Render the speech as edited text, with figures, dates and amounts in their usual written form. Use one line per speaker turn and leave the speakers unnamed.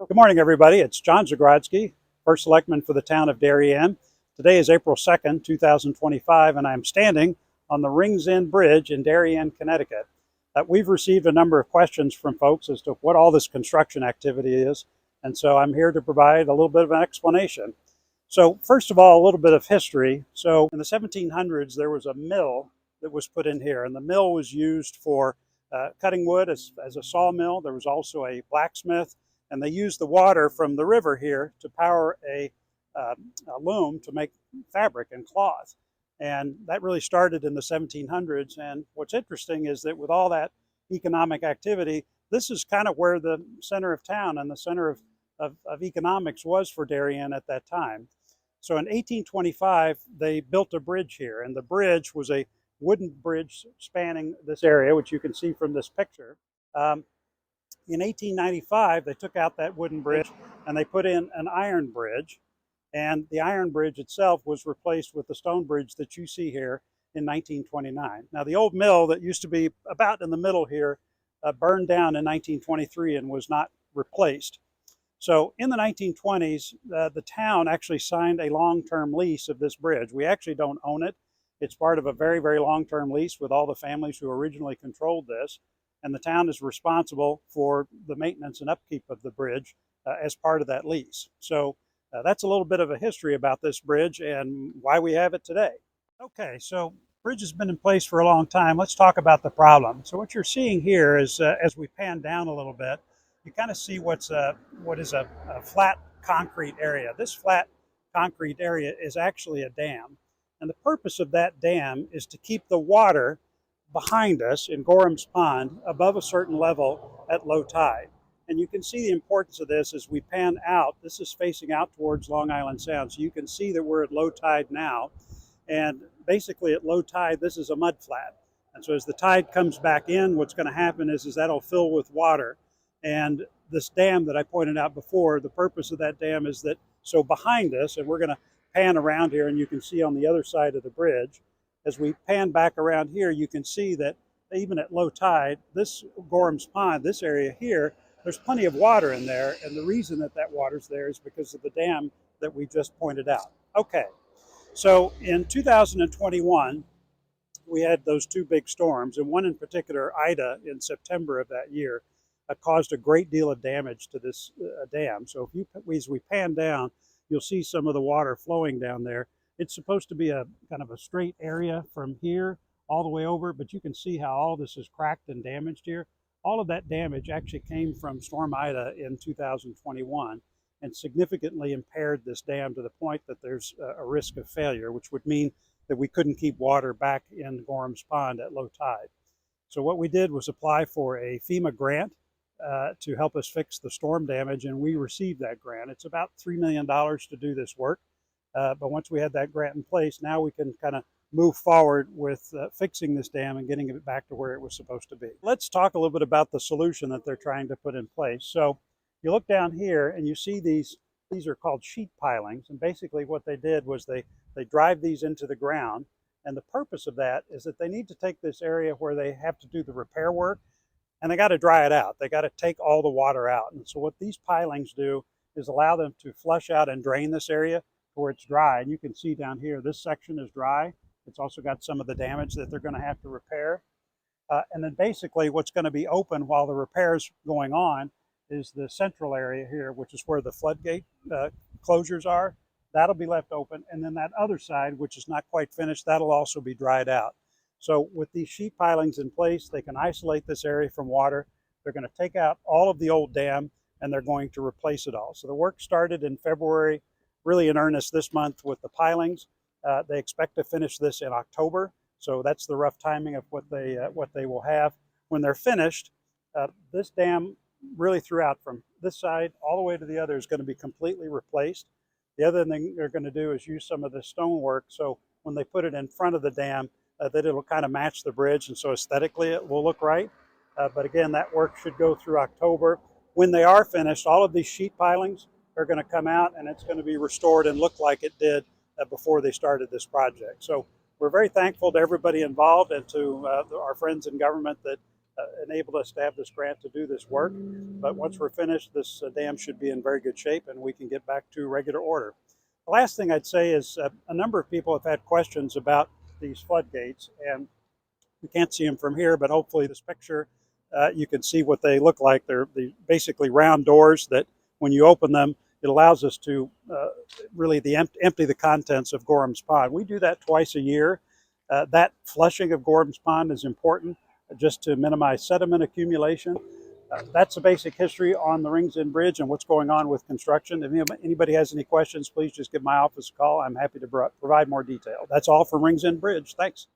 Good morning, everybody. It's Jon Zagrodzky, First Selectman for the town of Darien. Today is April 2nd, 2025, and I'm standing on the Rings End Bridge in Darien, Connecticut. We've received a number of questions from folks as to what all this construction activity is, and so I'm here to provide a little bit of an explanation. So first of all, a little bit of history. So in the 1700s, there was a mill that was put in here, and the mill was used for cutting wood as a sawmill. There was also a blacksmith, and they used the water from the river here to power a loom to make fabric and cloth. And that really started in the 1700s. And what's interesting is that with all that economic activity, this is kind of where the center of town and the center of economics was for Darien at that time. So in 1825, they built a bridge here, and the bridge was a wooden bridge spanning this area, which you can see from this picture. In 1895, they took out that wooden bridge and they put in an iron bridge. And the iron bridge itself was replaced with the stone bridge that you see here in 1929. Now, the old mill that used to be about in the middle here burned down in 1923 and was not replaced. So in the 1920s, the town actually signed a long-term lease of this bridge. We actually don't own it. It's part of a very, very long-term lease with all the families who originally controlled this. And the town is responsible for the maintenance and upkeep of the bridge as part of that lease. So that's a little bit of a history about this bridge and why we have it today. Okay, so bridge has been in place for a long time. Let's talk about the problem. So what you're seeing here is as we pan down a little bit, you kind of see what is a flat concrete area. This flat concrete area is actually a dam. And the purpose of that dam is to keep the water behind us in Gorhams Pond above a certain level at low tide. And you can see the importance of this as we pan out. This is facing out towards Long Island Sound. So you can see that we're at low tide now. And basically at low tide, this is a mud flat. And so as the tide comes back in, what's going to happen is that'll fill with water. And this dam that I pointed out before, the purpose of that dam is that, so behind us, and we're going to pan around here and you can see on the other side of the bridge, as we pan back around here, you can see that even at low tide, this Gorhams Pond, this area here, there's plenty of water in there. And the reason that that water's there is because of the dam that we just pointed out. Okay, so in 2021, we had those two big storms, and one in particular, Ida, in September of that year, caused a great deal of damage to this dam. So as we pan down, you'll see some of the water flowing down there. It's supposed to be a kind of a straight area from here all the way over, but you can see how all this is cracked and damaged here. All of that damage actually came from Storm Ida in 2021 and significantly impaired this dam to the point that there's a risk of failure, which would mean that we couldn't keep water back in Gorhams Pond at low tide. So what we did was apply for a FEMA grant to help us fix the storm damage, and we received that grant. It's about $3 million to do this work. But once we had that grant in place, now we can kind of move forward with fixing this dam and getting it back to where it was supposed to be. Let's talk a little bit about the solution that they're trying to put in place. So you look down here and you see these are called sheet pilings. And basically what they did was they drive these into the ground. And the purpose of that is that they need to take this area where they have to do the repair work, and they got to dry it out. They got to take all the water out. And so what these pilings do is allow them to flush out and drain this area where it's dry. And you can see down here, this section is dry. It's also got some of the damage that they're going to have to repair. And then basically what's going to be open while the repair's going on is the central area here, which is where the floodgate closures are. That'll be left open. And then that other side, which is not quite finished, that'll also be dried out. So with these sheet pilings in place, they can isolate this area from water. They're going to take out all of the old dam and they're going to replace it all. So the work started in February, really in earnest this month with the pilings. They expect to finish this in October. So that's the rough timing of what they will have. When they're finished, this dam really throughout from this side all the way to the other is going to be completely replaced. The other thing they're going to do is use some of the stonework. So when they put it in front of the dam, that it'll kind of match the bridge. And so aesthetically it will look right. But again, that work should go through October. When they are finished, all of these sheet pilings are going to come out and it's going to be restored and look like it did before they started this project. So we're very thankful to everybody involved and to our friends in government that enabled us to have this grant to do this work. But once we're finished, this dam should be in very good shape and we can get back to regular order. The last thing I'd say is a number of people have had questions about these floodgates, and you can't see them from here, but hopefully this picture you can see what they look like. They're basically round doors that when you open them, it allows us to really empty the contents of Gorhams Pond. We do that twice a year. That flushing of Gorhams Pond is important just to minimize sediment accumulation. That's the basic history on the Rings End Bridge and what's going on with construction. If anybody has any questions, please just give my office a call. I'm happy to provide more detail. That's all from Rings End Bridge. Thanks.